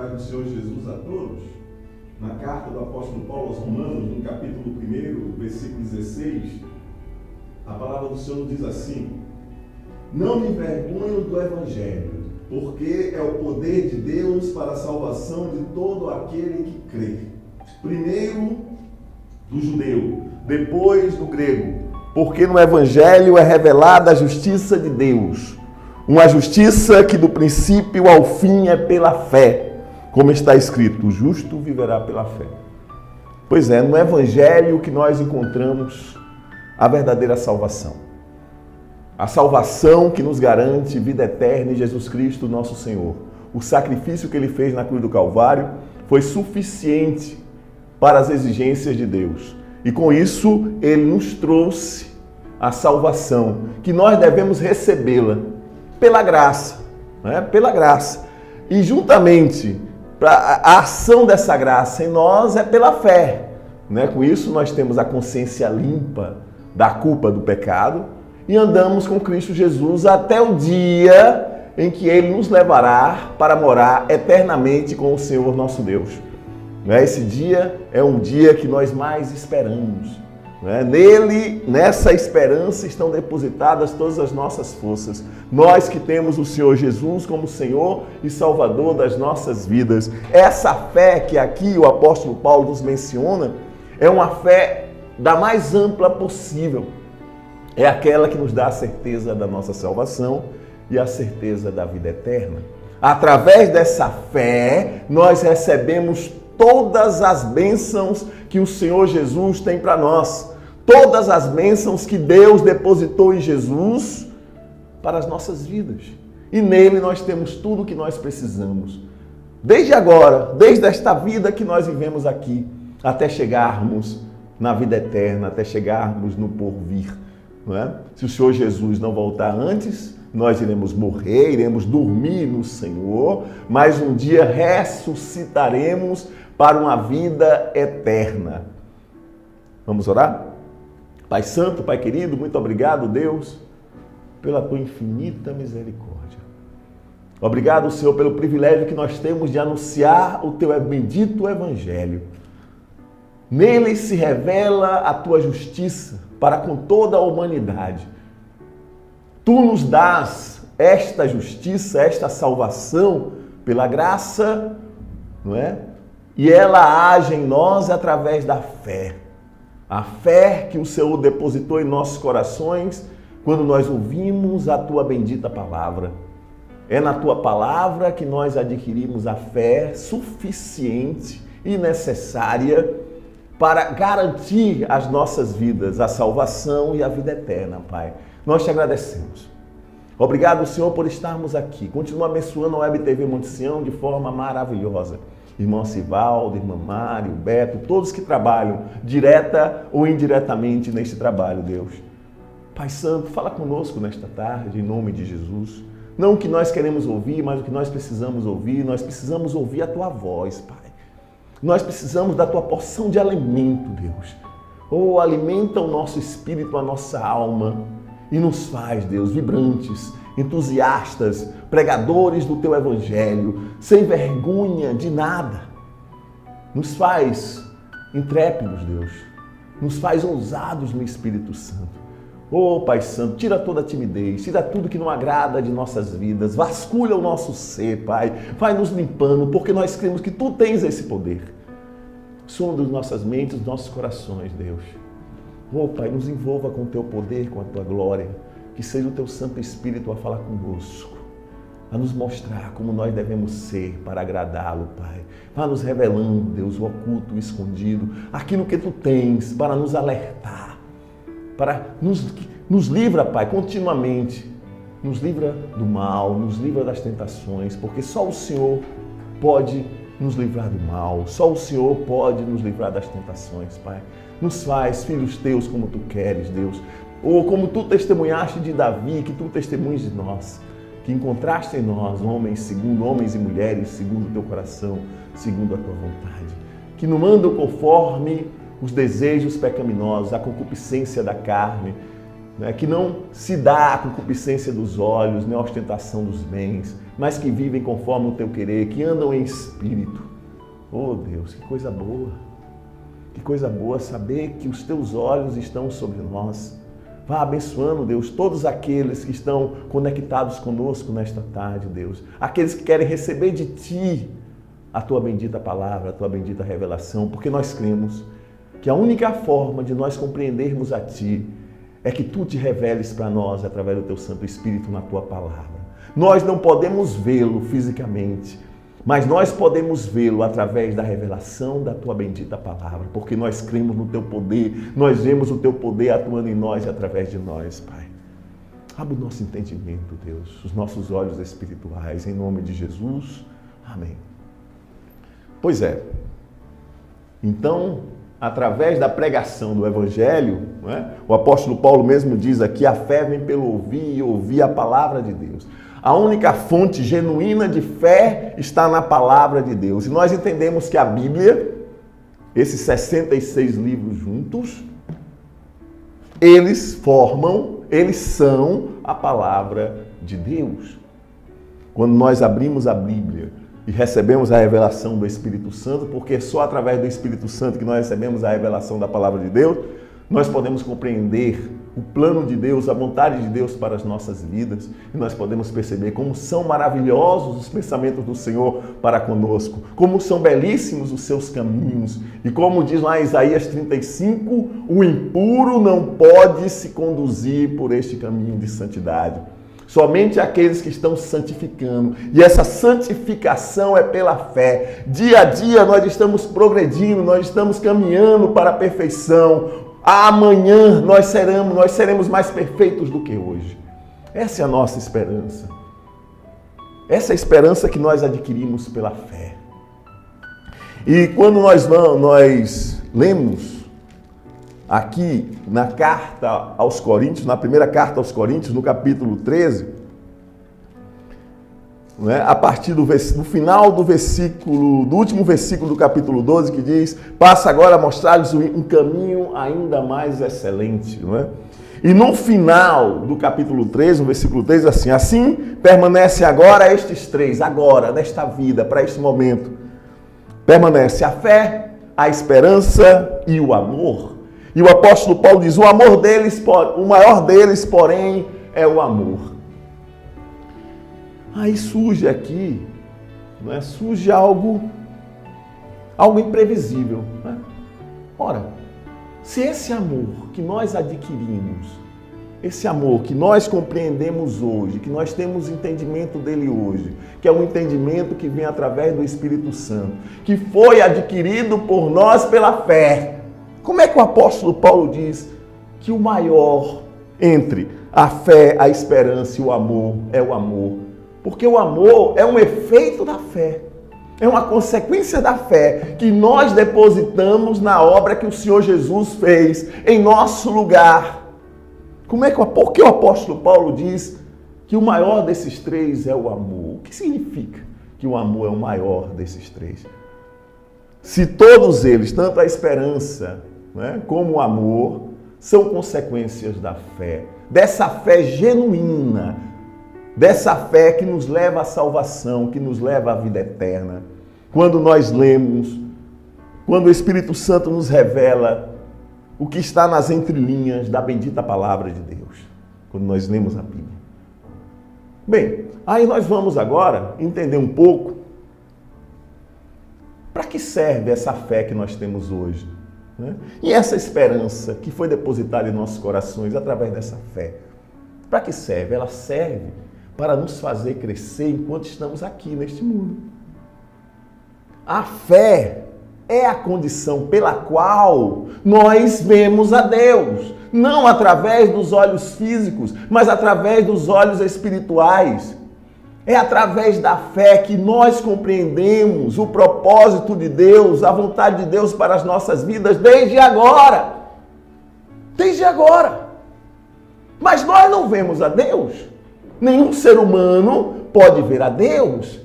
paz do Senhor Jesus a todos. Na carta do apóstolo Paulo aos Romanos, no capítulo 1, versículo 16, a palavra do Senhor nos diz assim: não me envergonho do Evangelho, porque é o poder de Deus para a salvação de todo aquele que crê. Primeiro do judeu, depois do grego, porque no Evangelho é revelada a justiça de Deus. Uma justiça que do princípio ao fim é pela fé. Como está escrito, o justo viverá pela fé. Pois é, no Evangelho que nós encontramos a verdadeira salvação. A salvação que nos garante vida eterna em Jesus Cristo, nosso Senhor. O sacrifício que Ele fez na cruz do Calvário foi suficiente para as exigências de Deus. E com isso, Ele nos trouxe a salvação, que nós devemos recebê-la pela graça, né? Pela graça. E juntamente, a ação dessa graça em nós é pela fé, né? Com isso, nós temos a consciência limpa da culpa do pecado e andamos com Cristo Jesus até o dia em que Ele nos levará para morar eternamente com o Senhor nosso Deus. Esse dia é um dia que nós mais esperamos. Nele, nessa esperança, estão depositadas todas as nossas forças. Nós que temos o Senhor Jesus como Senhor e Salvador das nossas vidas. Essa fé que aqui o apóstolo Paulo nos menciona é uma fé da mais ampla possível. É aquela que nos dá a certeza da nossa salvação e a certeza da vida eterna. Através dessa fé, nós recebemos todas as bênçãos que o Senhor Jesus tem para nós. Todas as bênçãos que Deus depositou em Jesus para as nossas vidas. E nele nós temos tudo o que nós precisamos. Desde agora, desde esta vida que nós vivemos aqui, até chegarmos na vida eterna, até chegarmos no porvir. Não é? Se o Senhor Jesus não voltar antes, nós iremos morrer, iremos dormir no Senhor, mas um dia ressuscitaremos para uma vida eterna. Vamos orar? Pai Santo, Pai querido, muito obrigado, Deus, pela Tua infinita misericórdia. Obrigado, Senhor, pelo privilégio que nós temos de anunciar o Teu bendito Evangelho. Nele se revela a Tua justiça para com toda a humanidade. Tu nos dás esta justiça, esta salvação pela graça, não é? E ela age em nós através da fé. A fé que o Senhor depositou em nossos corações quando nós ouvimos a Tua bendita palavra. É na Tua palavra que nós adquirimos a fé suficiente e necessária para garantir as nossas vidas, a salvação e a vida eterna, Pai. Nós te agradecemos. Obrigado, Senhor, por estarmos aqui. Continua abençoando a Web TV Monte Sião de forma maravilhosa. Irmão Sivaldo, irmã Mário, Beto, todos que trabalham direta ou indiretamente neste trabalho, Deus. Pai Santo, fala conosco nesta tarde, em nome de Jesus. Não o que nós queremos ouvir, mas o que nós precisamos ouvir. Nós precisamos ouvir a Tua voz, Pai. Nós precisamos da Tua porção de alimento, Deus. Oh, alimenta o nosso espírito, a nossa alma e nos faz, Deus, vibrantes, entusiastas, pregadores do Teu Evangelho, sem vergonha de nada. Nos faz intrépidos, Deus. Nos faz ousados no Espírito Santo. Oh, Pai Santo, tira toda a timidez, tira tudo que não agrada de nossas vidas, vasculha o nosso ser, Pai. Vai nos limpando, porque nós cremos que Tu tens esse poder. Sonda as nossas mentes, os nossos corações, Deus. Oh, Pai, nos envolva com o Teu poder, com a Tua glória. Que seja o Teu Santo Espírito a falar conosco, a nos mostrar como nós devemos ser para agradá-lo, Pai. Vá nos revelando, Deus, o oculto, o escondido, aquilo que Tu tens para nos alertar, para nos livra, Pai, continuamente. Nos livra do mal, nos livra das tentações, porque só o Senhor pode nos livrar do mal, só o Senhor pode nos livrar das tentações, Pai. Nos faz filhos Teus como Tu queres, Deus. Ou como Tu testemunhaste de Davi, que Tu testemunhes de nós, que encontraste em nós homens e mulheres segundo o Teu coração, segundo a Tua vontade, que não andam conforme os desejos pecaminosos, a concupiscência da carne, né? Que não se dá a concupiscência dos olhos, nem a ostentação dos bens, mas que vivem conforme o teu querer, que andam em espírito. Oh Deus, que coisa boa! Que coisa boa saber que os teus olhos estão sobre nós. Vá abençoando, Deus, todos aqueles que estão conectados conosco nesta tarde, Deus. Aqueles que querem receber de Ti a Tua bendita palavra, a Tua bendita revelação, porque nós cremos que a única forma de nós compreendermos a Ti é que Tu te reveles para nós através do Teu Santo Espírito na Tua palavra. Nós não podemos vê-lo fisicamente, mas nós podemos vê-lo através da revelação da Tua bendita palavra, porque nós cremos no Teu poder, nós vemos o Teu poder atuando em nós e através de nós, Pai. Abra o nosso entendimento, Deus, os nossos olhos espirituais, em nome de Jesus. Amém. Pois é. Então, através da pregação do Evangelho, né, o apóstolo Paulo mesmo diz aqui, a fé vem pelo ouvir e ouvir a palavra de Deus. A única fonte genuína de fé está na palavra de Deus. E nós entendemos que a Bíblia, esses 66 livros juntos, eles são a palavra de Deus. Quando nós abrimos a Bíblia e recebemos a revelação do Espírito Santo, porque é só através do Espírito Santo que nós recebemos a revelação da palavra de Deus, nós podemos compreender o plano de Deus, a vontade de Deus para as nossas vidas, e nós podemos perceber como são maravilhosos os pensamentos do Senhor para conosco, como são belíssimos os seus caminhos, e como diz lá em Isaías 35, o impuro não pode se conduzir por este caminho de santidade. Somente aqueles que estão santificando. E essa santificação é pela fé. Dia a dia nós estamos progredindo, nós estamos caminhando para a perfeição. Amanhã nós seremos mais perfeitos do que hoje. Essa é a nossa esperança. Essa é a esperança que nós adquirimos pela fé. E quando nós lemos aqui na carta aos Coríntios, na primeira carta aos Coríntios, no capítulo 13, né, a partir do final do último versículo do capítulo 12, que diz, passa agora a mostrar-lhes um caminho ainda mais excelente. Não é? E no final do capítulo 13, no versículo 3, assim permanece agora estes três, agora, nesta vida, para este momento. Permanece a fé, a esperança e o amor. E o apóstolo Paulo diz, o maior deles, porém, é o amor. Aí surge aqui, né, surge algo imprevisível. Né? Ora, se esse amor que nós adquirimos, esse amor que nós compreendemos hoje, que nós temos entendimento dele hoje, que é um entendimento que vem através do Espírito Santo, que foi adquirido por nós pela fé, como é que o apóstolo Paulo diz que o maior entre a fé, a esperança e o amor é o amor? Porque o amor é um efeito da fé, é uma consequência da fé que nós depositamos na obra que o Senhor Jesus fez em nosso lugar. Por que o apóstolo Paulo diz que o maior desses três é o amor? O que significa que o amor é o maior desses três? Se todos eles, tanto a esperança, né, como o amor, são consequências da fé, dessa fé genuína, dessa fé que nos leva à salvação, que nos leva à vida eterna. Quando nós lemos, quando o Espírito Santo nos revela o que está nas entrelinhas da bendita palavra de Deus, quando nós lemos a Bíblia. Bem, aí nós vamos agora entender um pouco para que serve essa fé que nós temos hoje, né? E essa esperança que foi depositada em nossos corações através dessa fé. Para que serve? Ela serve para nos fazer crescer enquanto estamos aqui neste mundo. A fé é a condição pela qual nós vemos a Deus, não através dos olhos físicos, mas através dos olhos espirituais. É através da fé que nós compreendemos o propósito de Deus, a vontade de Deus para as nossas vidas desde agora. Desde agora. Mas nós não vemos a Deus. Nenhum ser humano pode ver a Deus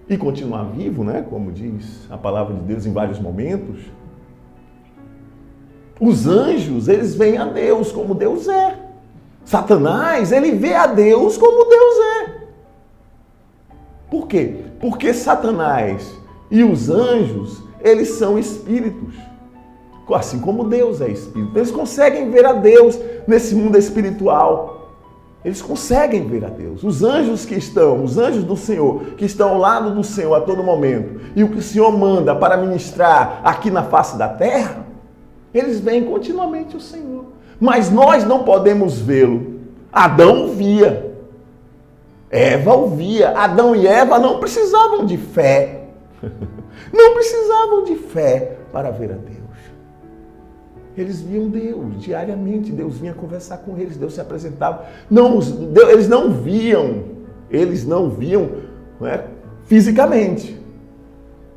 e continuar vivo, né? Como diz a palavra de Deus em vários momentos. Os anjos, eles veem a Deus como Deus é. Satanás, ele vê a Deus como Deus é. quê? Porque Satanás e os anjos, eles são espíritos. Assim como Deus é espírito. Eles conseguem ver a Deus nesse mundo espiritual. Eles conseguem ver a Deus. Os anjos do Senhor, que estão ao lado do Senhor a todo momento, e o que o Senhor manda para ministrar aqui na face da terra, eles veem continuamente o Senhor. Mas nós não podemos vê-lo. Adão via. Eva o via. Adão e Eva não precisavam de fé. Não precisavam de fé para ver a Deus. Eles viam Deus diariamente. Deus vinha conversar com eles. Deus se apresentava. Eles não viam. Fisicamente.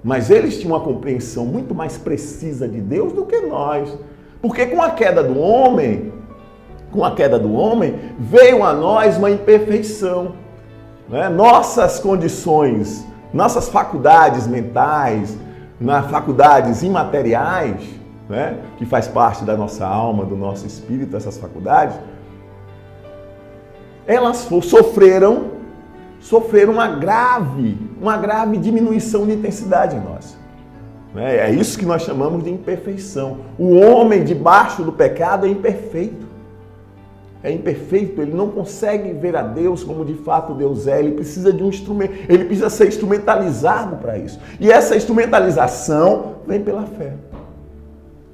Mas eles tinham uma compreensão muito mais precisa de Deus do que nós. Porque com a queda do homem, veio a nós uma imperfeição. Nossas condições, nossas faculdades mentais, faculdades imateriais, que faz parte da nossa alma, do nosso espírito, essas faculdades, elas sofreram uma grave diminuição de intensidade em nós. É isso que nós chamamos de imperfeição. O homem debaixo do pecado é imperfeito. Ele não consegue ver a Deus como de fato Deus é. Ele precisa de um instrumento, ele precisa ser instrumentalizado para isso. E essa instrumentalização vem pela fé.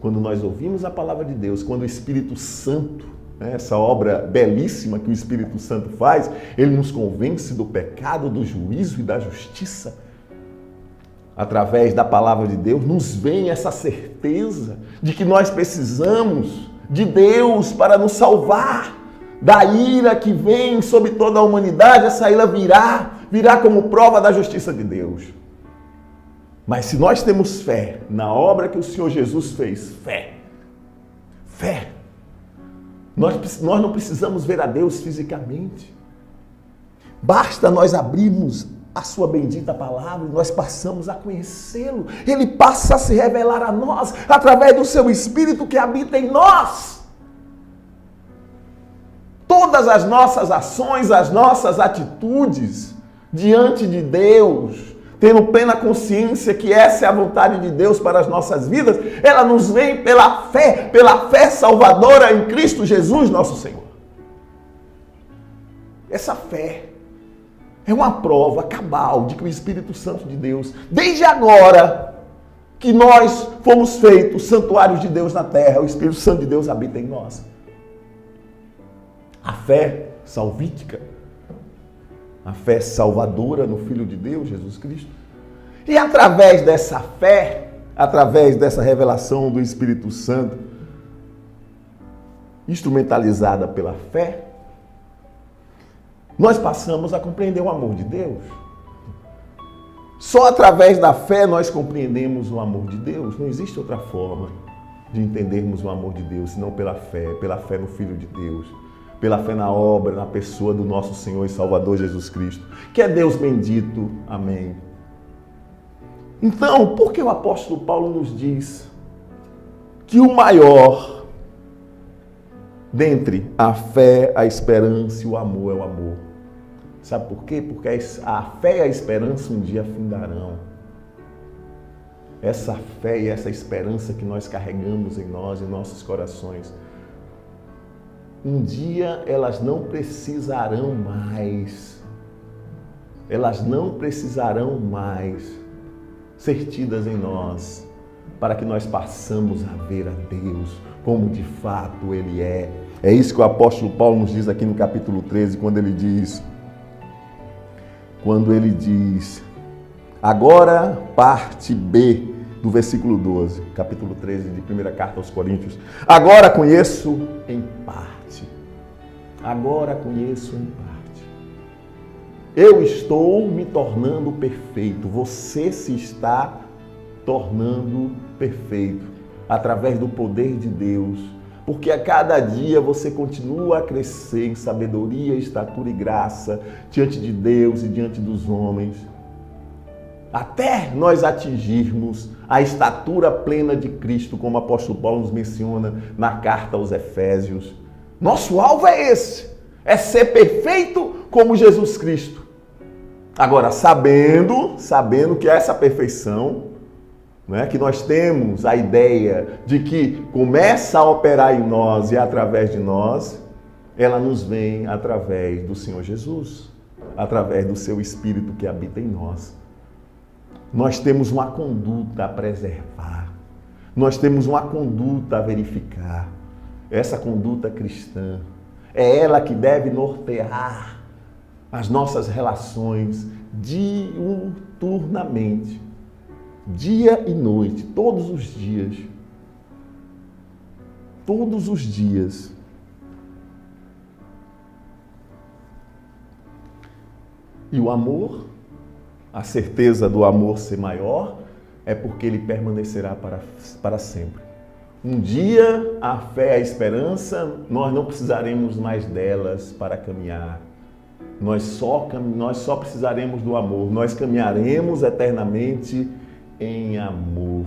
Quando nós ouvimos a palavra de Deus, quando o Espírito Santo, essa obra belíssima que o Espírito Santo faz, ele nos convence do pecado, do juízo e da justiça. Através da palavra de Deus, nos vem essa certeza de que nós precisamos de Deus para nos salvar da ira que vem sobre toda a humanidade. Essa ira virá como prova da justiça de Deus. Mas se nós temos fé na obra que o Senhor Jesus fez, fé, nós não precisamos ver a Deus fisicamente. Basta nós abrirmos a sua bendita palavra e nós passamos a conhecê-lo. Ele passa a se revelar a nós através do seu Espírito que habita em nós. Todas as nossas ações, as nossas atitudes diante de Deus, tendo plena consciência que essa é a vontade de Deus para as nossas vidas, ela nos vem pela fé salvadora em Cristo Jesus, nosso Senhor. Essa fé é uma prova cabal de que o Espírito Santo de Deus, desde agora que nós fomos feitos santuários de Deus na terra, o Espírito Santo de Deus habita em nós. A fé salvítica, a fé salvadora no Filho de Deus, Jesus Cristo. E através dessa fé, através dessa revelação do Espírito Santo, instrumentalizada pela fé, nós passamos a compreender o amor de Deus. Só através da fé nós compreendemos o amor de Deus. Não existe outra forma de entendermos o amor de Deus, senão pela fé no Filho de Deus, pela fé na obra, na pessoa do nosso Senhor e Salvador Jesus Cristo, que é Deus bendito. Amém. Então, por que o apóstolo Paulo nos diz que o maior dentre a fé, a esperança e o amor é o amor? Sabe por quê? Porque a fé e a esperança um dia findarão. Essa fé e essa esperança que nós carregamos em nós, em nossos corações, um dia elas não precisarão mais. Elas não precisarão mais ser tidas em nós, para que nós passamos a ver a Deus como de fato Ele é. É isso que o apóstolo Paulo nos diz aqui no capítulo 13, quando ele diz, agora parte B do versículo 12, capítulo 13 de primeira carta aos Coríntios. Agora conheço em parte. Agora conheço em parte. Eu estou me tornando perfeito. Você se está tornando perfeito através do poder de Deus. Porque a cada dia você continua a crescer em sabedoria, estatura e graça diante de Deus e diante dos homens. Até nós atingirmos a estatura plena de Cristo, como o apóstolo Paulo nos menciona na carta aos Efésios. Nosso alvo é esse, é ser perfeito como Jesus Cristo. Agora, sabendo que essa perfeição, né, que nós temos a ideia de que começa a operar em nós e através de nós, ela nos vem através do Senhor Jesus, através do seu Espírito que habita em nós. Nós temos uma conduta a preservar, nós temos uma conduta a verificar. Essa conduta cristã é ela que deve nortear as nossas relações diuturnamente, dia e noite, todos os dias. Todos os dias. E o amor, a certeza do amor ser maior, é porque ele permanecerá para sempre. Um dia, a fé, a esperança, nós não precisaremos mais delas para caminhar. Nós só precisaremos do amor. Nós caminharemos eternamente em amor.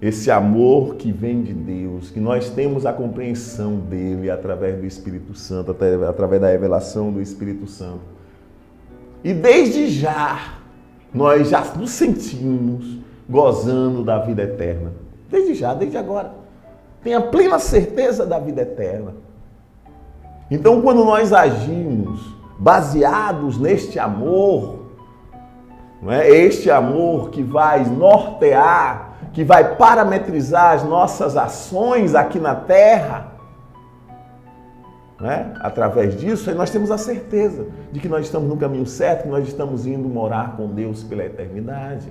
Esse amor que vem de Deus, que nós temos a compreensão dele através do Espírito Santo, através da revelação do Espírito Santo. E desde já, nós já nos sentimos gozando da vida eterna. Desde já, desde agora. Tenha plena certeza da vida eterna. Então, quando nós agimos baseados neste amor, não é? Este amor que vai nortear, que vai parametrizar as nossas ações aqui na Terra, não é? Através disso, aí nós temos a certeza de que nós estamos no caminho certo, que nós estamos indo morar com Deus pela eternidade.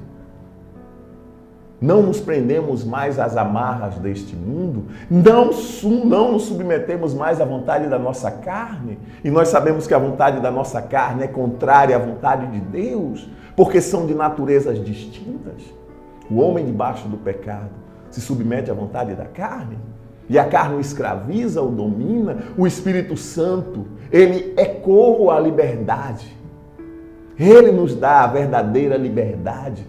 Não nos prendemos mais às amarras deste mundo, não nos submetemos mais à vontade da nossa carne, e nós sabemos que a vontade da nossa carne é contrária à vontade de Deus, porque são de naturezas distintas. O homem debaixo do pecado se submete à vontade da carne, e a carne o escraviza, o domina. O Espírito Santo, ele ecoa a liberdade, ele nos dá a verdadeira liberdade.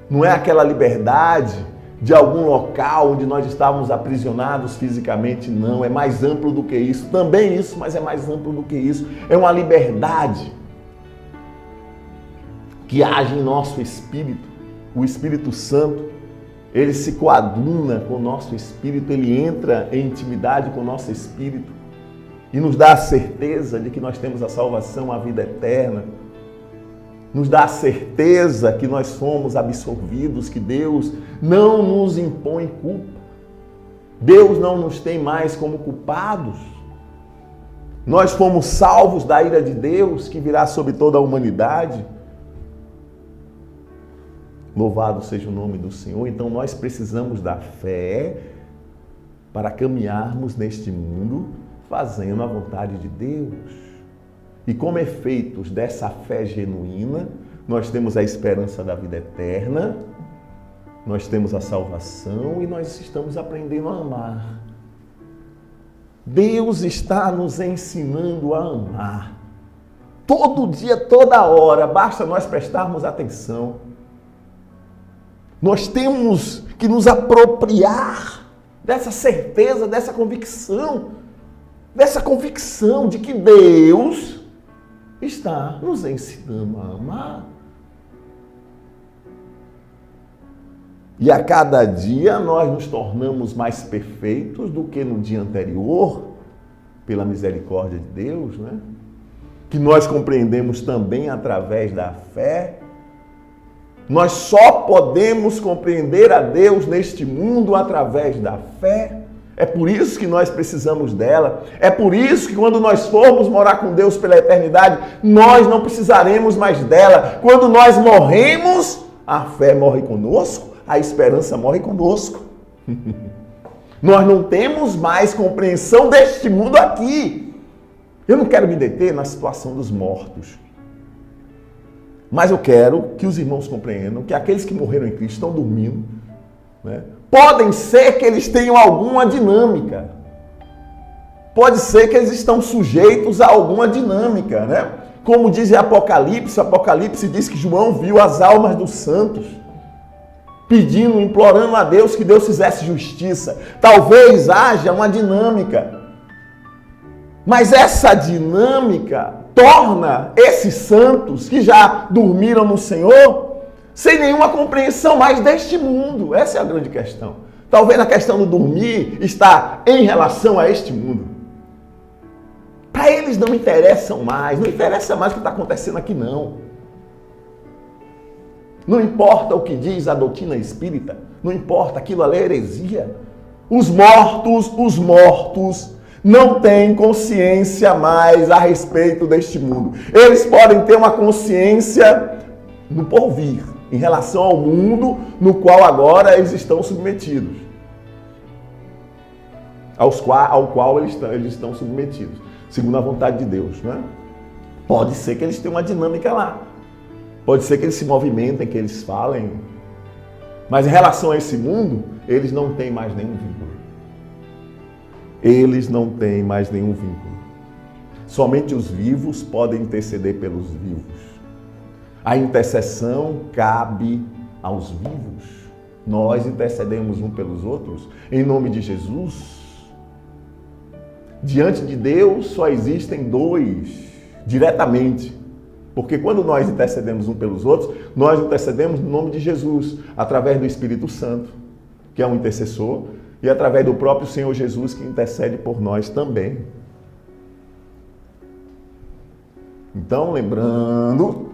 Não é aquela liberdade de algum local onde nós estávamos aprisionados fisicamente, não. É mais amplo do que isso. Também isso, mas é mais amplo do que isso. É uma liberdade que age em nosso espírito. O Espírito Santo, ele se coaduna com o nosso espírito, ele entra em intimidade com o nosso espírito e nos dá a certeza de que nós temos a salvação, a vida eterna. Nos dá a certeza que nós somos absolvidos, que Deus não nos impõe culpa. Deus não nos tem mais como culpados. Nós fomos salvos da ira de Deus, que virá sobre toda a humanidade. Louvado seja o nome do Senhor. Então nós precisamos da fé para caminharmos neste mundo fazendo a vontade de Deus. E como efeitos dessa fé genuína, nós temos a esperança da vida eterna, nós temos a salvação e nós estamos aprendendo a amar. Deus está nos ensinando a amar. Todo dia, toda hora, basta nós prestarmos atenção. Nós temos que nos apropriar dessa certeza, dessa convicção de que Deus está nos ensinando a amar. E a cada dia nós nos tornamos mais perfeitos do que no dia anterior, pela misericórdia de Deus, né? Que nós compreendemos também através da fé. Nós só podemos compreender a Deus neste mundo através da fé. É por isso que nós precisamos dela. É por isso que quando nós formos morar com Deus pela eternidade, nós não precisaremos mais dela. Quando nós morremos, a fé morre conosco, a esperança morre conosco. Nós não temos mais compreensão deste mundo aqui. Eu não quero me deter na situação dos mortos. Mas eu quero que os irmãos compreendam que aqueles que morreram em Cristo estão dormindo, né? Podem ser que eles tenham alguma dinâmica. Pode ser que eles estão sujeitos a alguma dinâmica, né? Como diz Apocalipse, Apocalipse diz que João viu as almas dos santos pedindo, implorando a Deus que Deus fizesse justiça. Talvez haja uma dinâmica. Mas essa dinâmica torna esses santos que já dormiram no Senhor sem nenhuma compreensão mais deste mundo. Essa é a grande questão. Talvez a questão do dormir está em relação a este mundo. Para eles não interessa mais o que está acontecendo aqui, não. Não importa o que diz a doutrina espírita, não importa, aquilo ali é heresia. Os mortos não têm consciência mais a respeito deste mundo. Eles podem ter uma consciência no porvir, em relação ao mundo no qual agora eles estão submetidos. Ao qual eles estão submetidos, segundo a vontade de Deus, né? Pode ser que eles tenham uma dinâmica lá. Pode ser que eles se movimentem, que eles falem. Mas em relação a esse mundo, eles não têm mais nenhum vínculo. Eles não têm mais nenhum vínculo. Somente os vivos podem interceder pelos vivos. A intercessão cabe aos vivos. Nós intercedemos uns pelos outros em nome de Jesus. Diante de Deus só existem dois, diretamente. Porque quando nós intercedemos uns pelos outros, nós intercedemos no nome de Jesus, através do Espírito Santo, que é um intercessor, e através do próprio Senhor Jesus, que intercede por nós também. Então, lembrando,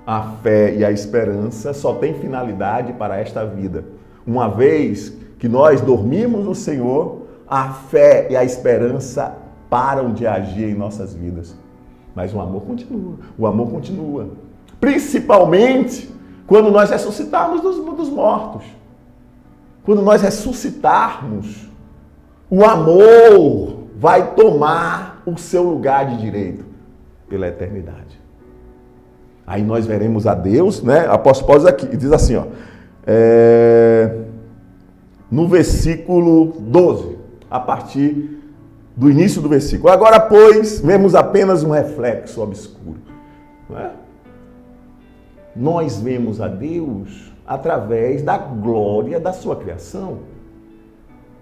a fé e a esperança só têm finalidade para esta vida. Uma vez que nós dormimos no Senhor, a fé e a esperança param de agir em nossas vidas. Mas o amor continua. Principalmente quando nós ressuscitarmos dos mortos. Quando nós ressuscitarmos, o amor vai tomar o seu lugar de direito pela eternidade. Aí nós veremos a Deus, né? O apóstolo Paulo aqui diz assim, ó, no versículo 12, a partir do início do versículo. Agora, pois, vemos apenas um reflexo obscuro. Não é? Nós vemos a Deus através da glória da sua criação.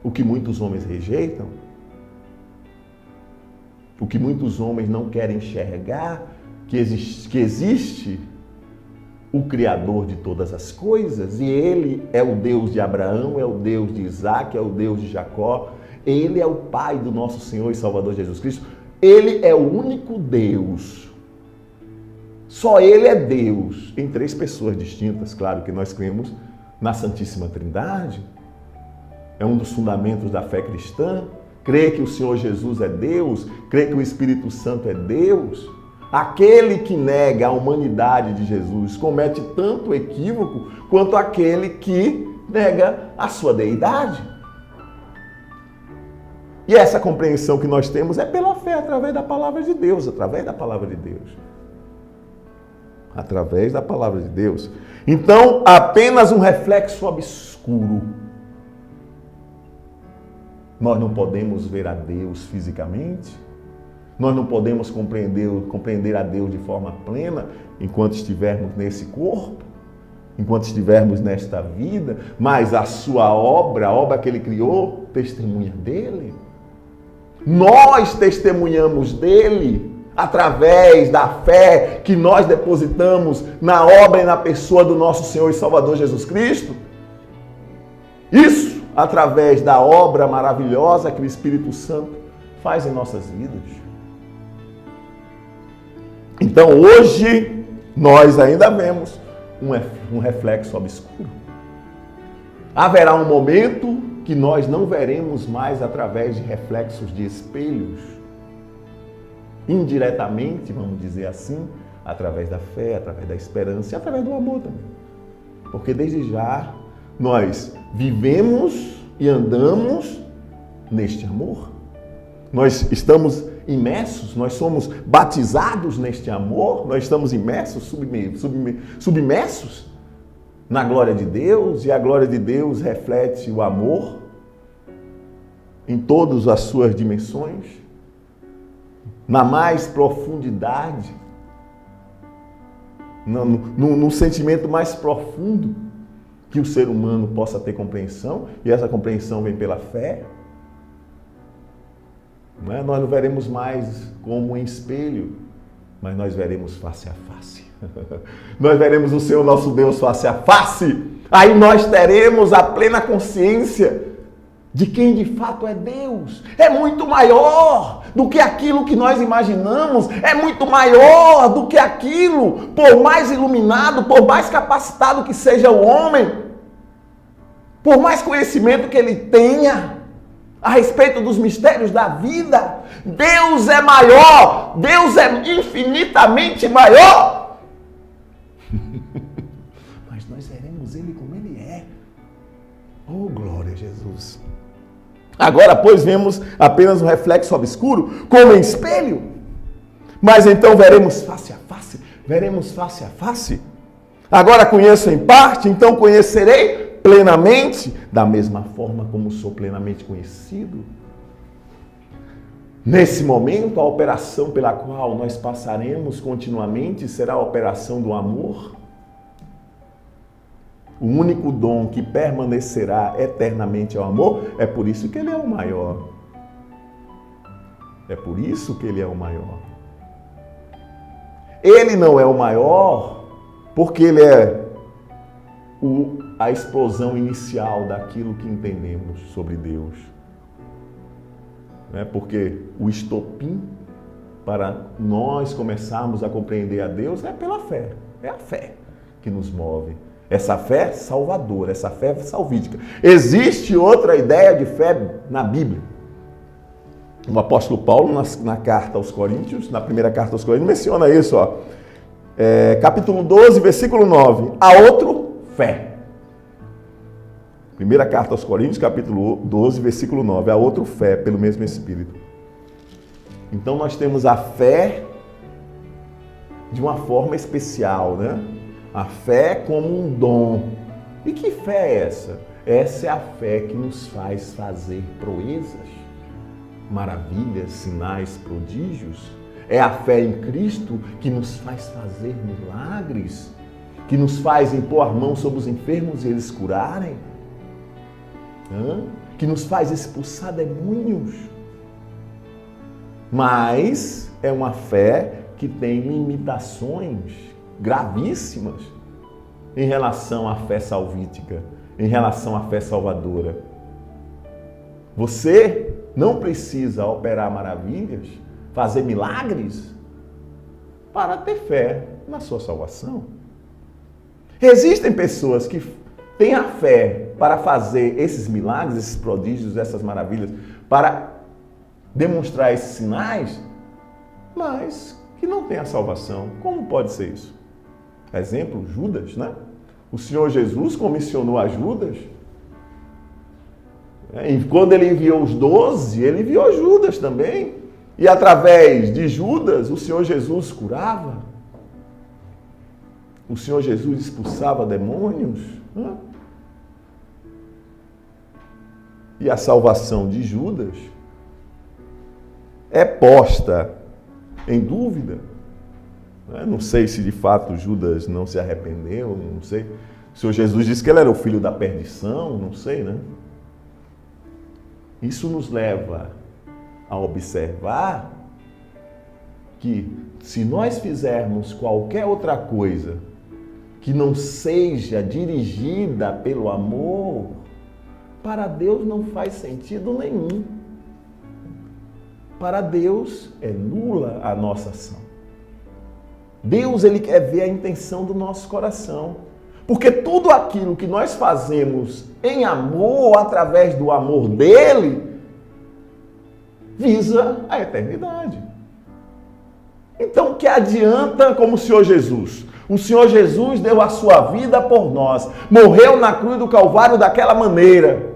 O que muitos homens rejeitam, o que muitos homens não querem enxergar, que existe o Criador de todas as coisas, e Ele é o Deus de Abraão, é o Deus de Isaac, é o Deus de Jacó. Ele é o Pai do nosso Senhor e Salvador Jesus Cristo. Ele é o único Deus. Só Ele é Deus em três pessoas distintas. Claro que nós cremos na Santíssima Trindade. É um dos fundamentos da fé cristã. Crer que o Senhor Jesus é Deus, crer que o Espírito Santo é Deus. Aquele que nega a humanidade de Jesus comete tanto equívoco quanto aquele que nega a sua deidade. E essa compreensão que nós temos é pela fé, através da palavra de Deus, através da palavra de Deus. Através da palavra de Deus. Então, apenas um reflexo obscuro. Nós não podemos ver a Deus fisicamente. Nós não podemos compreender a Deus de forma plena enquanto estivermos nesse corpo, enquanto estivermos nesta vida, mas a sua obra, a obra que Ele criou, testemunha dele. Nós testemunhamos dele através da fé que nós depositamos na obra e na pessoa do nosso Senhor e Salvador Jesus Cristo. Isso através da obra maravilhosa que o Espírito Santo faz em nossas vidas. Então hoje nós ainda vemos um reflexo obscuro. Haverá um momento que nós não veremos mais através de reflexos de espelhos. Indiretamente, vamos dizer assim, através da fé, através da esperança e através do amor também. Porque desde já nós vivemos e andamos neste amor. Nós estamos imersos, nós somos batizados neste amor, nós estamos imersos, submersos na glória de Deus, e a glória de Deus reflete o amor em todas as suas dimensões, na mais profundidade, no sentimento mais profundo que o ser humano possa ter compreensão, e essa compreensão vem pela fé. Nós não veremos mais como em espelho, mas nós veremos face a face. Nós veremos o Senhor nosso Deus face a face. Aí nós teremos a plena consciência de quem de fato é Deus. É muito maior do que aquilo que nós imaginamos. É muito maior do que aquilo, por mais iluminado, por mais capacitado que seja o homem, por mais conhecimento que ele tenha a respeito dos mistérios da vida. Deus é maior. Deus é infinitamente maior. Mas nós veremos Ele como Ele é. Oh, glória a Jesus. Agora, pois, vemos apenas um reflexo obscuro, como em espelho. Mas então veremos face a face. Veremos face a face. Agora conheço em parte, então conhecerei plenamente, da mesma forma como sou plenamente conhecido. Nesse momento, a operação pela qual nós passaremos continuamente será a operação do amor. O único dom que permanecerá eternamente é o amor. É por isso que ele é o maior. É por isso que ele é o maior. Ele não é o maior porque ele é a explosão inicial daquilo que entendemos sobre Deus. Porque o estopim para nós começarmos a compreender a Deus é pela fé. É a fé que nos move. Essa fé salvadora, essa fé salvífica. Existe outra ideia de fé na Bíblia. O apóstolo Paulo, na carta aos Coríntios, na primeira carta aos Coríntios, menciona isso. Capítulo 12, versículo 9. Há outro fé. Primeira carta aos Coríntios, capítulo 12, versículo 9. Há outro fé pelo mesmo Espírito. Então nós temos a fé de uma forma especial, né? A fé como um dom. E que fé é essa? Essa é a fé que nos faz fazer proezas, maravilhas, sinais, prodígios. É a fé em Cristo que nos faz fazer milagres, que nos faz impor a mão sobre os enfermos e eles curarem, que nos faz expulsar demônios. Mas é uma fé que tem limitações gravíssimas em relação à fé salvítica, em relação à fé salvadora. Você não precisa operar maravilhas, fazer milagres para ter fé na sua salvação. Existem pessoas que têm a fé para fazer esses milagres, esses prodígios, essas maravilhas, para demonstrar esses sinais, mas que não têm a salvação. Como pode ser isso? Exemplo, Judas, né? O Senhor Jesus comissionou a Judas. E quando ele enviou os 12, ele enviou Judas também. E através de Judas, o Senhor Jesus curava. O Senhor Jesus expulsava demônios. E a salvação de Judas é posta em dúvida. Não sei se de fato Judas não se arrependeu, não sei. O Senhor Jesus disse que ele era o filho da perdição, não sei, né? Isso nos leva a observar que se nós fizermos qualquer outra coisa que não seja dirigida pelo amor, para Deus não faz sentido nenhum. Para Deus é nula a nossa ação. Deus, ele quer ver a intenção do nosso coração. Porque tudo aquilo que nós fazemos em amor, através do amor dele, visa a eternidade. Então, o que adianta como o Senhor Jesus? O Senhor Jesus deu a sua vida por nós. Morreu na cruz do Calvário daquela maneira.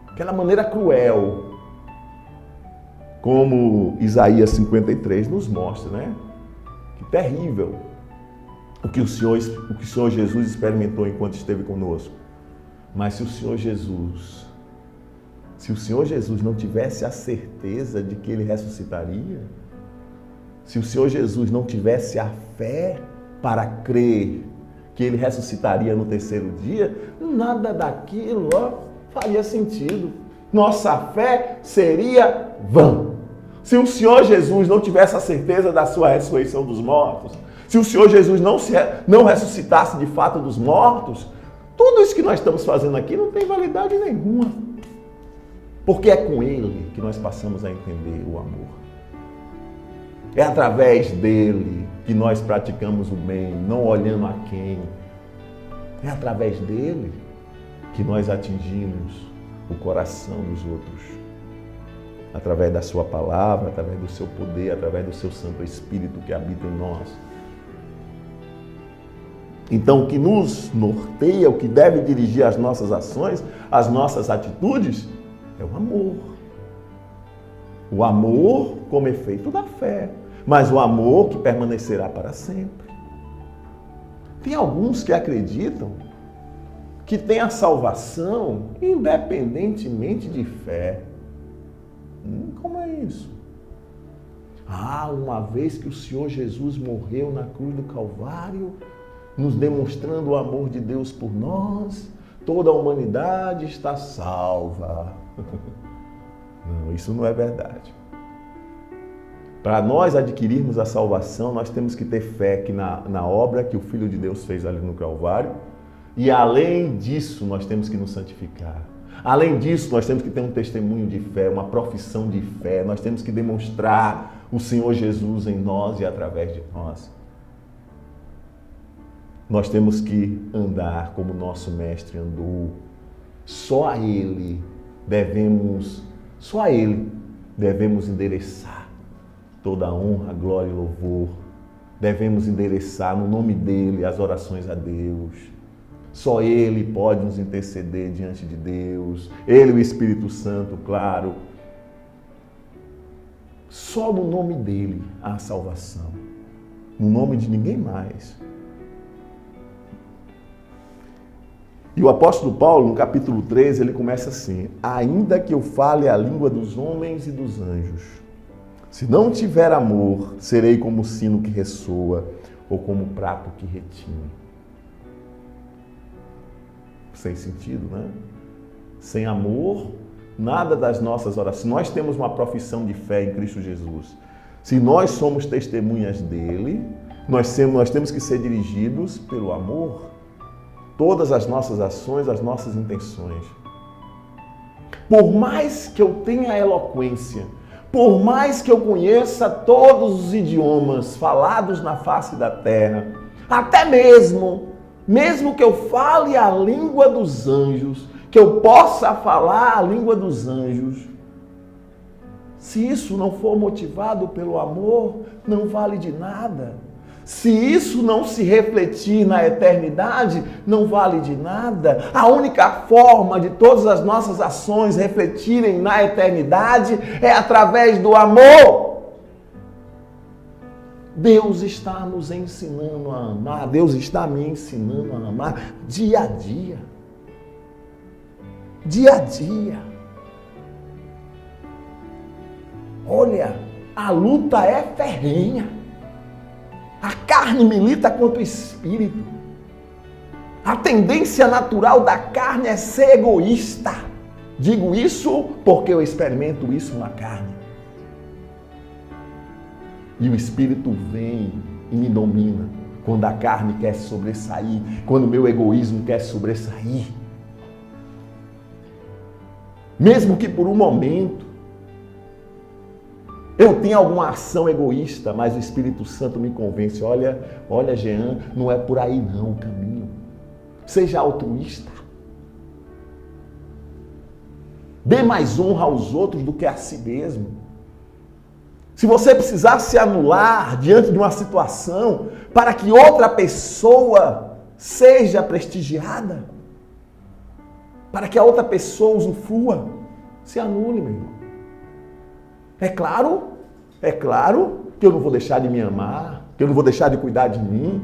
Aquela maneira cruel. Como Isaías 53 nos mostra, né? Que terrível o que o Senhor Jesus experimentou enquanto esteve conosco. Mas se o Senhor Jesus não tivesse a certeza de que ele ressuscitaria, se o Senhor Jesus não tivesse a fé para crer que ele ressuscitaria no terceiro dia, nada daquilo faria sentido. Nossa fé seria vã. Se o Senhor Jesus não tivesse a certeza da sua ressurreição dos mortos, se o Senhor Jesus não ressuscitasse de fato dos mortos, tudo isso que nós estamos fazendo aqui não tem validade nenhuma. Porque é com Ele que nós passamos a entender o amor. É através dele que nós praticamos o bem, não olhando a quem. É através dele que nós atingimos o coração dos outros. Através da sua palavra, através do seu poder, através do seu Santo Espírito que habita em nós. Então, o que nos norteia, o que deve dirigir as nossas ações, as nossas atitudes, é o amor. O amor como efeito da fé, mas o amor que permanecerá para sempre. Tem alguns que acreditam que tem a salvação independentemente de fé. Como é isso? Uma vez que o Senhor Jesus morreu na cruz do Calvário, nos demonstrando o amor de Deus por nós, toda a humanidade está salva. Não, isso não é verdade. Para nós adquirirmos a salvação, nós temos que ter fé que na obra que o Filho de Deus fez ali no Calvário, e além disso, nós temos que nos santificar. Além disso, nós temos que ter um testemunho de fé, uma profissão de fé. Nós temos que demonstrar o Senhor Jesus em nós e através de nós. Nós temos que andar como nosso Mestre andou. Só a Ele devemos endereçar toda a honra, glória e louvor. Devemos endereçar no nome dEle as orações a Deus. Só Ele pode nos interceder diante de Deus. Ele, o Espírito Santo, claro. Só no nome dEle há salvação. No nome de ninguém mais. E o apóstolo Paulo, no capítulo 13, ele começa assim: ainda que eu fale a língua dos homens e dos anjos, se não tiver amor, serei como o sino que ressoa ou como o prato que retine. Sem sentido, né? Sem amor, nada das nossas orações. Se nós temos uma profissão de fé em Cristo Jesus, se nós somos testemunhas dele, nós temos que ser dirigidos pelo amor. Todas as nossas ações, as nossas intenções. Por mais que eu tenha eloquência, por mais que eu conheça todos os idiomas falados na face da terra, até mesmo que eu fale a língua dos anjos, que eu possa falar a língua dos anjos, se isso não for motivado pelo amor, não vale de nada. Se isso não se refletir na eternidade, não vale de nada. A única forma de todas as nossas ações refletirem na eternidade é através do amor. Deus está nos ensinando a amar, Deus está me ensinando a amar dia a dia. Dia a dia. Olha, a luta é ferrenha. A carne milita contra o espírito. A tendência natural da carne é ser egoísta. Digo isso porque eu experimento isso na carne. E o Espírito vem e me domina quando a carne quer sobressair, quando o meu egoísmo quer sobressair. Mesmo que por um momento eu tenha alguma ação egoísta, mas o Espírito Santo me convence. Olha, Jean, não é por aí não o caminho. Seja altruísta. Dê mais honra aos outros do que a si mesmo. Se você precisar se anular diante de uma situação para que outra pessoa seja prestigiada, para que a outra pessoa usufrua, se anule, meu irmão. É claro que eu não vou deixar de me amar, que eu não vou deixar de cuidar de mim,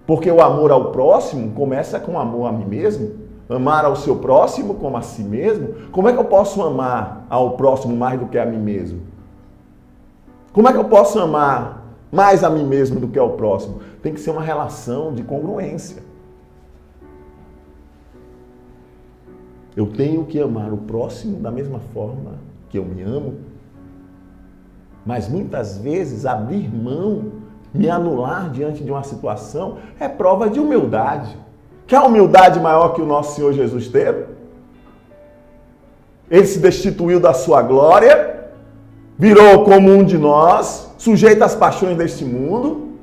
porque o amor ao próximo começa com amor a mim mesmo. Amar ao seu próximo como a si mesmo. Como é que eu posso amar ao próximo mais do que a mim mesmo? Como é que eu posso amar mais a mim mesmo do que ao próximo? Tem que ser uma relação de congruência. Eu tenho que amar o próximo da mesma forma que eu me amo. Mas muitas vezes abrir mão, me anular diante de uma situação, é prova de humildade. Quer humildade maior que o nosso Senhor Jesus teve? Ele se destituiu da sua glória, virou como um de nós, sujeito às paixões deste mundo,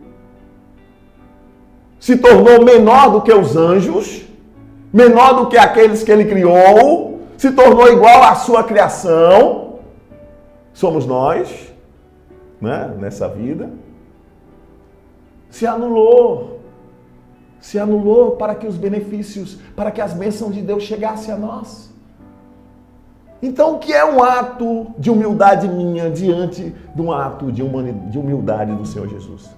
se tornou menor do que os anjos, menor do que aqueles que ele criou, se tornou igual à sua criação. Somos nós, né, nessa vida. Se anulou para que os benefícios, para que as bênçãos de Deus chegassem a nós. Então, o que é um ato de humildade minha diante de um ato de humildade do Senhor Jesus?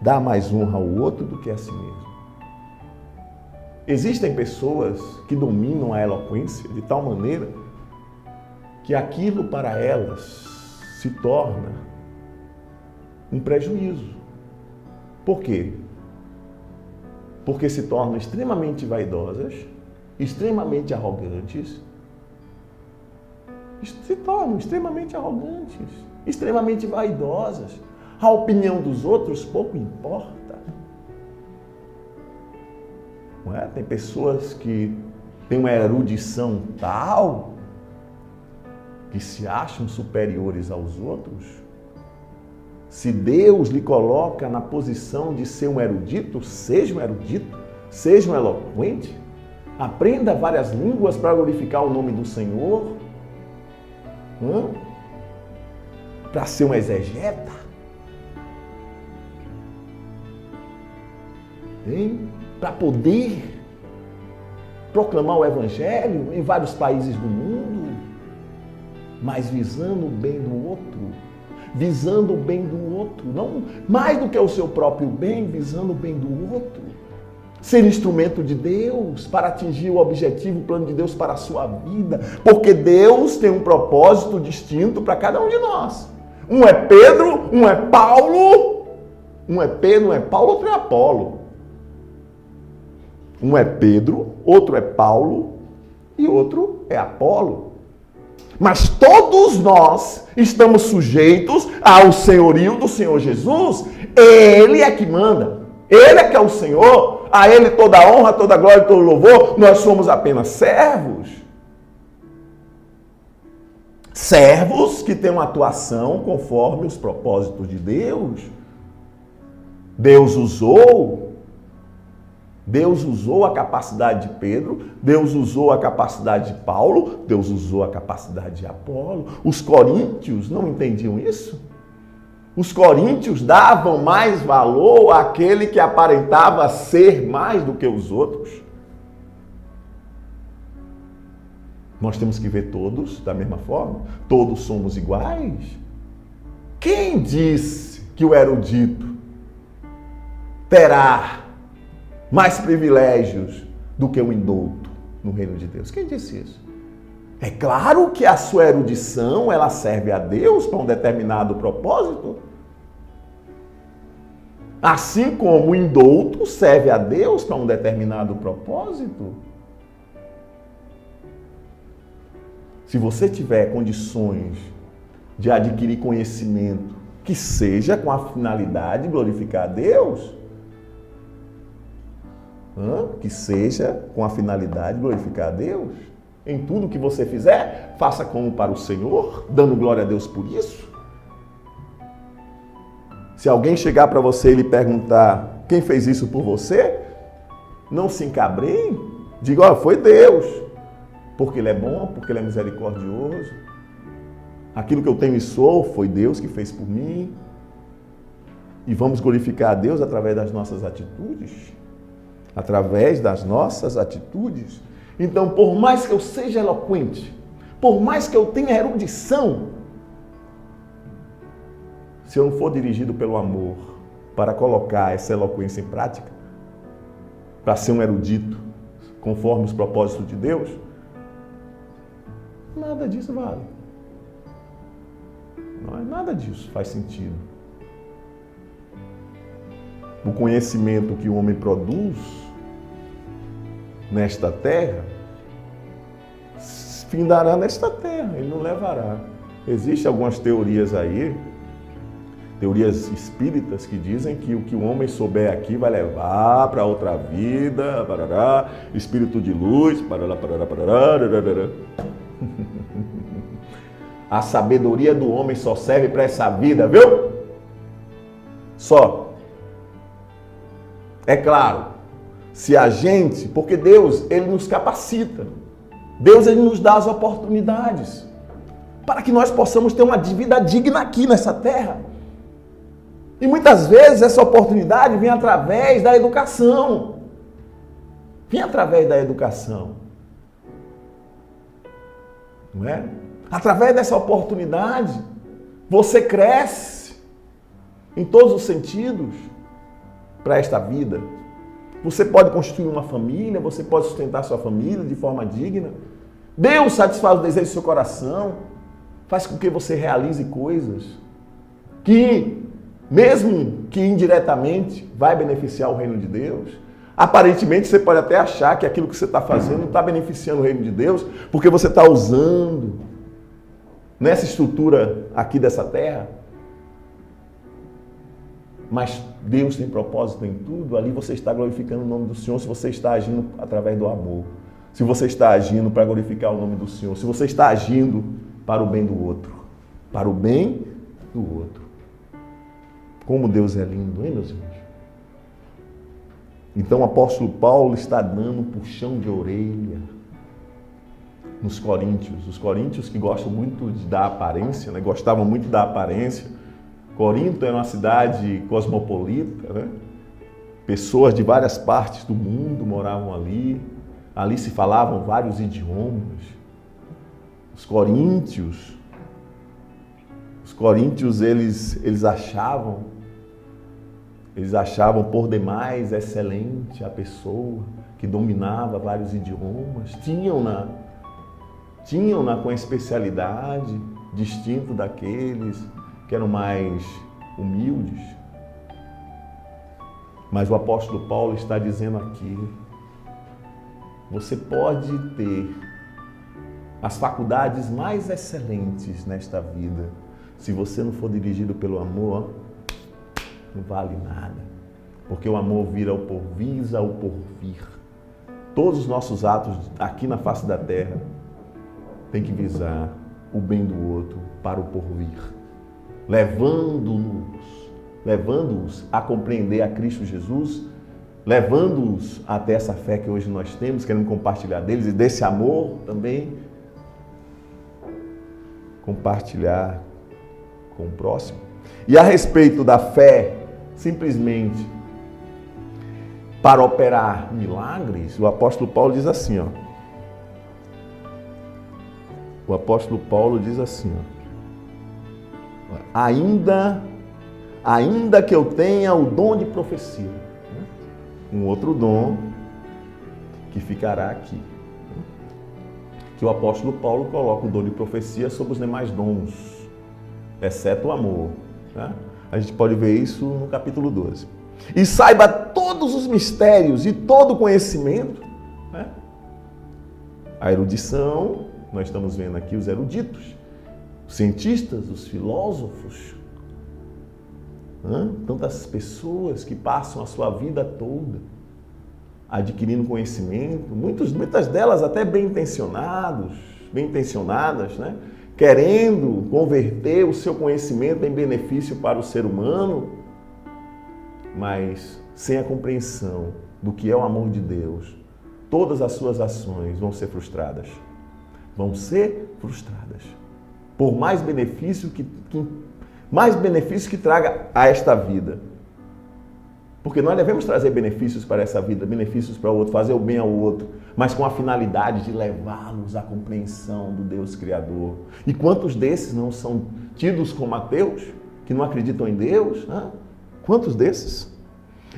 Dar mais honra ao outro do que a si mesmo. Existem pessoas que dominam a eloquência de tal maneira que aquilo para elas se torna um prejuízo. Por quê? Porque se tornam extremamente vaidosas, extremamente arrogantes, extremamente vaidosas. A opinião dos outros pouco importa. Não é? Tem pessoas que têm uma erudição tal que se acham superiores aos outros. Se Deus lhe coloca na posição de ser um erudito, seja um eloquente, aprenda várias línguas para glorificar o nome do Senhor, para ser um exegeta, para poder proclamar o Evangelho em vários países do mundo, mas visando o bem do outro, não mais do que o seu próprio bem, visando o bem do outro. Ser instrumento de Deus para atingir o objetivo, o plano de Deus para a sua vida. Porque Deus tem um propósito distinto para cada um de nós. Um é Pedro, um é Paulo. Um é Pedro, um é Paulo, outro é Apolo. Um é Pedro, outro é Paulo e outro é Apolo. Mas todos nós estamos sujeitos ao senhorio do Senhor Jesus. Ele é que manda. Ele é que é o Senhor. A Ele toda a honra, toda a glória e todo o louvor. Nós somos apenas servos. Servos que têm uma atuação conforme os propósitos de Deus. Deus usou a capacidade de Pedro, Deus usou a capacidade de Paulo, Deus usou a capacidade de Apolo. Os coríntios não entendiam isso? Os coríntios davam mais valor àquele que aparentava ser mais do que os outros. Nós temos que ver todos da mesma forma? Todos somos iguais? Quem disse que o erudito terá mais privilégios do que o indouto no reino de Deus? Quem disse isso? É claro que a sua erudição, ela serve a Deus para um determinado propósito. Assim como o indouto serve a Deus para um determinado propósito. Se você tiver condições de adquirir conhecimento que seja com a finalidade de glorificar a Deus, que seja com a finalidade de glorificar a Deus, em tudo que você fizer, faça como para o Senhor, dando glória a Deus por isso. Se alguém chegar para você e lhe perguntar quem fez isso por você, não se encabreie, diga, foi Deus, porque Ele é bom, porque Ele é misericordioso. Aquilo que eu tenho e sou, foi Deus que fez por mim. E vamos glorificar a Deus através das nossas atitudes. Através das nossas atitudes. Então, por mais que eu seja eloquente, por mais que eu tenha erudição, se eu não for dirigido pelo amor para colocar essa eloquência em prática, para ser um erudito, conforme os propósitos de Deus, nada disso vale. Nada disso faz sentido. O conhecimento que o homem produz nesta terra, findará nesta terra, ele não levará. Existem algumas teorias aí, teorias espíritas, que dizem que o que o homem souber aqui vai levar para outra vida, parará, espírito de luz, parará, parará, parará, parará. A sabedoria do homem só serve para essa vida, viu? Só. É claro, se a gente, porque Deus, Ele nos capacita. Deus, Ele nos dá as oportunidades para que nós possamos ter uma vida digna aqui nessa terra. E muitas vezes essa oportunidade vem através da educação. Vem através da educação. Não é? Através dessa oportunidade, você cresce em todos os sentidos para esta vida. Você pode construir uma família, você pode sustentar sua família de forma digna. Deus satisfaz o desejo do seu coração, faz com que você realize coisas que, mesmo que indiretamente, vai beneficiar o reino de Deus. Aparentemente, você pode até achar que aquilo que você está fazendo não está beneficiando o reino de Deus, porque você está usando nessa estrutura aqui dessa terra. Mas Deus tem propósito em tudo. Ali você está glorificando o nome do Senhor, se você está agindo através do amor. Se você está agindo para glorificar o nome do Senhor. Se você está agindo para o bem do outro. Para o bem do outro. Como Deus é lindo, hein, meus irmãos? Então o apóstolo Paulo está dando um puxão de orelha nos coríntios. Os coríntios que gostam muito de dar aparência, né? Gostavam muito da aparência. Corinto era uma cidade cosmopolita, né? Pessoas de várias partes do mundo moravam ali. Ali se falavam vários idiomas. Os coríntios, eles achavam por demais excelente a pessoa que dominava vários idiomas. Tinham-na com especialidade, distinto daqueles que eram mais humildes. Mas o apóstolo Paulo está dizendo aqui, você pode ter as faculdades mais excelentes nesta vida. Se você não for dirigido pelo amor, não vale nada. Porque o amor visa o porvir. Todos os nossos atos aqui na face da terra tem que visar o bem do outro para o porvir. Levando-os a compreender a Cristo Jesus, levando-os até essa fé que hoje nós temos, querendo compartilhar deles, e desse amor também compartilhar com o próximo. E a respeito da fé, simplesmente para operar milagres, o apóstolo Paulo diz assim, ó. O apóstolo Paulo diz assim, ó. Ainda que eu tenha o dom de profecia, um outro dom que ficará aqui. Que o apóstolo Paulo coloca o dom de profecia sobre os demais dons, exceto o amor. Né? A gente pode ver isso no capítulo 12. E saiba todos os mistérios e todo o conhecimento. Né? A erudição, nós estamos vendo aqui os eruditos, os cientistas, os filósofos. Tantas pessoas que passam a sua vida toda adquirindo conhecimento, muitas delas até bem intencionadas, né? Querendo converter o seu conhecimento em benefício para o ser humano, mas sem a compreensão do que é o amor de Deus, todas as suas ações vão ser frustradas. Vão ser frustradas. Por mais benefício que traga a esta vida. Porque nós devemos trazer benefícios para essa vida, benefícios para o outro, fazer o bem ao outro, mas com a finalidade de levá-los à compreensão do Deus Criador. E quantos desses não são tidos como ateus, que não acreditam em Deus? Né? Quantos desses?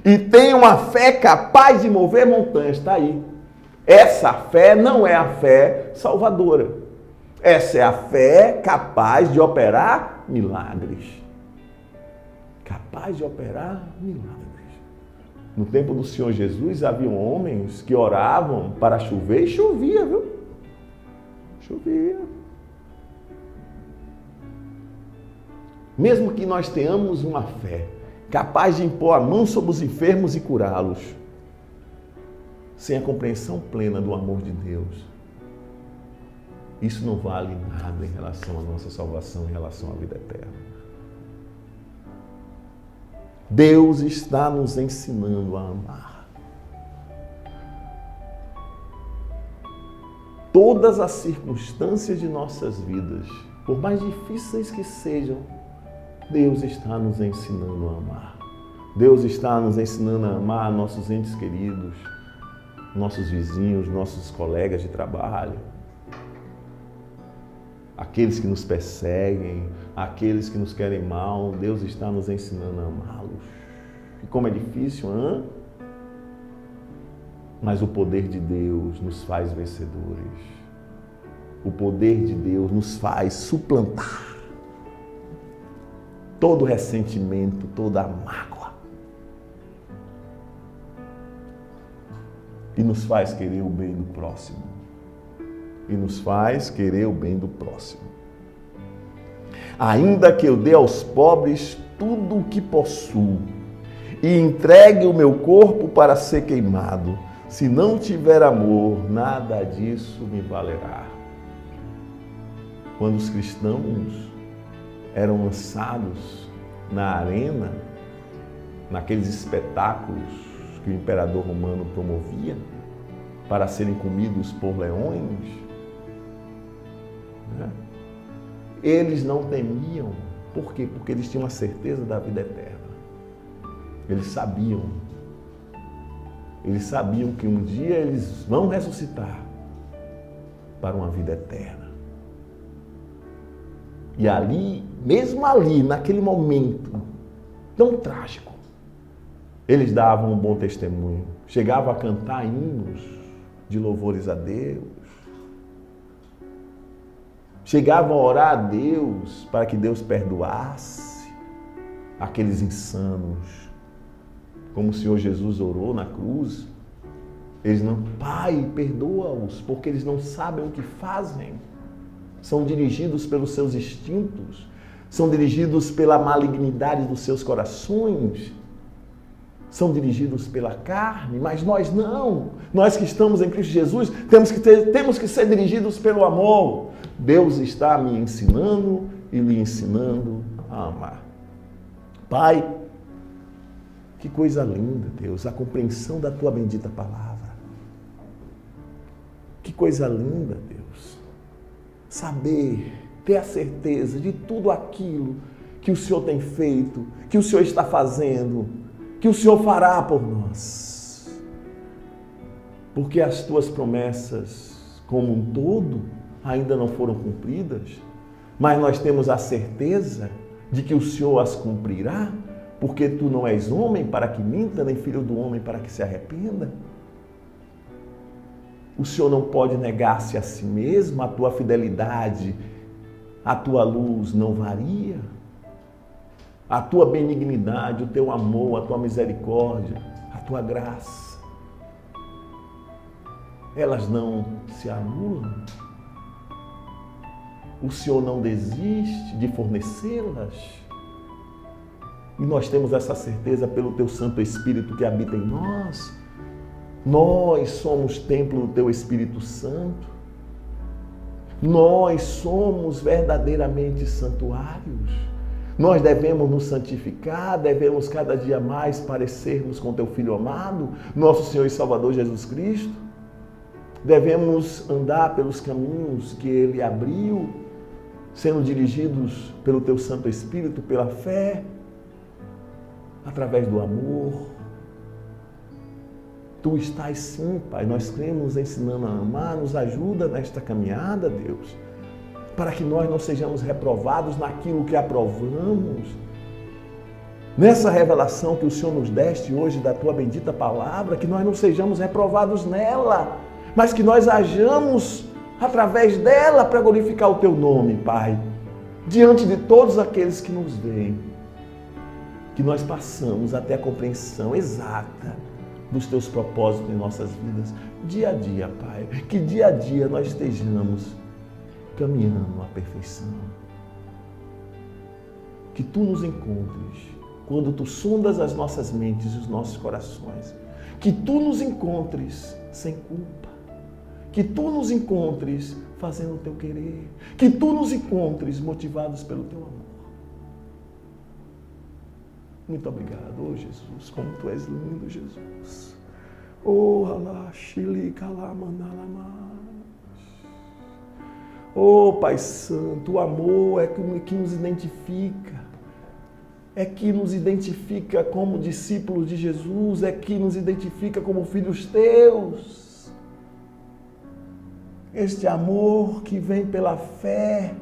E tem uma fé capaz de mover montanhas, está aí. Essa fé não é a fé salvadora. Essa é a fé capaz de operar milagres. Capaz de operar milagres. No tempo do Senhor Jesus, havia homens que oravam para chover e chovia, viu? Chovia. mesmo que nós tenhamos uma fé capaz de impor a mão sobre os enfermos e curá-los, sem a compreensão plena do amor de Deus, isso não vale nada em relação à nossa salvação, em relação à vida eterna. Deus está nos ensinando a amar. Todas as circunstâncias de nossas vidas, por mais difíceis que sejam, Deus está nos ensinando a amar. Deus está nos ensinando a amar nossos entes queridos, nossos vizinhos, nossos colegas de trabalho, aqueles que nos perseguem, aqueles que nos querem mal. Deus está nos ensinando a amá-los. E como é difícil, hein? Mas o poder de Deus nos faz vencedores. O poder de Deus nos faz suplantar todo ressentimento, toda a mágoa. E nos faz querer o bem do próximo. E nos faz querer o bem do próximo. Ainda que eu dê aos pobres tudo o que possuo e entregue o meu corpo para ser queimado, se não tiver amor, nada disso me valerá. Quando os cristãos eram lançados na arena, naqueles espetáculos que o imperador romano promovia para serem comidos por leões, né? Eles não temiam. Por quê? Porque eles tinham a certeza da vida eterna. Eles sabiam que um dia eles vão ressuscitar para uma vida eterna. E ali, mesmo ali, naquele momento tão trágico, eles davam um bom testemunho. Chegavam a cantar hinos de louvores a Deus. Chegavam a orar a Deus para que Deus perdoasse aqueles insanos. Como o Senhor Jesus orou na cruz. Eles não, Pai, perdoa-os, porque eles não sabem o que fazem. São dirigidos pelos seus instintos, são dirigidos pela malignidade dos seus corações, são dirigidos pela carne, mas nós não. Nós que estamos em Cristo Jesus, temos que ser dirigidos pelo amor. Deus está me ensinando e lhe ensinando a amar. Pai, que coisa linda, Deus, a compreensão da Tua bendita palavra. Que coisa linda, Deus, saber, ter a certeza de tudo aquilo que o Senhor tem feito, que o Senhor está fazendo, que o Senhor fará por nós. Porque as Tuas promessas, como um todo, ainda não foram cumpridas, mas nós temos a certeza de que o Senhor as cumprirá, porque Tu não és homem para que minta, nem filho do homem para que se arrependa. O Senhor não pode negar-se a si mesmo, a Tua fidelidade, a Tua luz não varia. A Tua benignidade, o Teu amor, a Tua misericórdia, a Tua graça, elas não se anulam. O Senhor não desiste de fornecê-las. E nós temos essa certeza pelo Teu Santo Espírito que habita em nós. Nós somos templo do Teu Espírito Santo. Nós somos verdadeiramente santuários. Nós devemos nos santificar, devemos cada dia mais parecermos com Teu Filho amado, nosso Senhor e Salvador Jesus Cristo. Devemos andar pelos caminhos que Ele abriu, sendo dirigidos pelo Teu Santo Espírito, pela fé, através do amor. Tu estás sim, Pai, nós cremos ensinando a amar, nos ajuda nesta caminhada, Deus, para que nós não sejamos reprovados naquilo que aprovamos. Nessa revelação que o Senhor nos deste hoje da Tua bendita palavra, que nós não sejamos reprovados nela, mas que nós hajamos através dela para glorificar o Teu nome, Pai, diante de todos aqueles que nos veem, que nós passamos até a compreensão exata dos Teus propósitos em nossas vidas, dia a dia, Pai, que dia a dia nós estejamos caminhando à perfeição. que Tu nos encontres quando Tu sondas as nossas mentes e os nossos corações. Que Tu nos encontres sem culpa. Que Tu nos encontres fazendo o Teu querer. Que Tu nos encontres motivados pelo Teu amor. Muito obrigado, oh Jesus, como Tu és lindo, Jesus. Oh, Alaxili Kalamanalamas. Oh, Pai Santo, o amor é que nos identifica. É que nos identifica como discípulos de Jesus, é que nos identifica como filhos Teus. Este amor que vem pela fé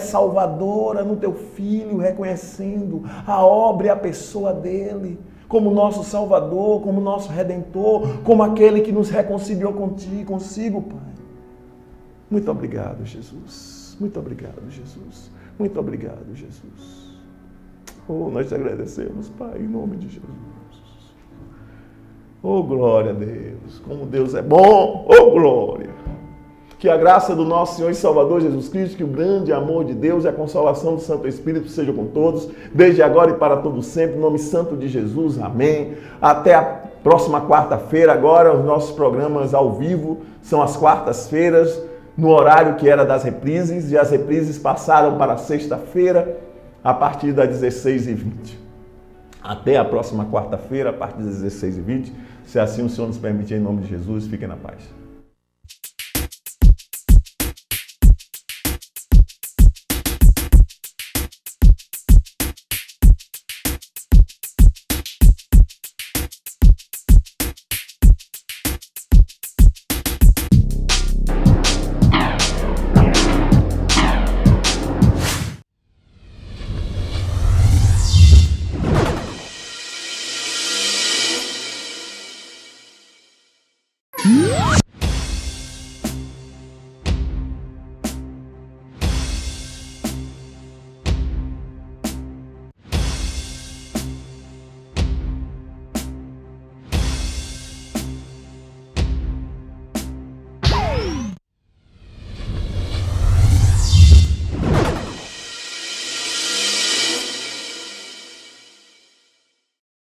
salvadora no Teu Filho, reconhecendo a obra e a pessoa dEle, como nosso Salvador, como nosso Redentor, como aquele que nos reconciliou consigo, Pai. Muito obrigado, Jesus. Muito obrigado, Jesus. Muito obrigado, Jesus. Oh, nós te agradecemos, Pai, em nome de Jesus. Oh, glória a Deus. Como Deus é bom. Oh, glória. Que a graça do nosso Senhor e Salvador Jesus Cristo, que o grande amor de Deus e a consolação do Santo Espírito seja com todos, desde agora e para todo sempre, em nome santo de Jesus. Amém. Até a próxima quarta-feira. Agora os nossos programas ao vivo são às quartas-feiras, no horário que era das reprises, e as reprises passaram para sexta-feira, a partir das 16h20. Até a próxima quarta-feira, a partir das 16h20. Se assim o Senhor nos permitir, em nome de Jesus, fiquem na paz.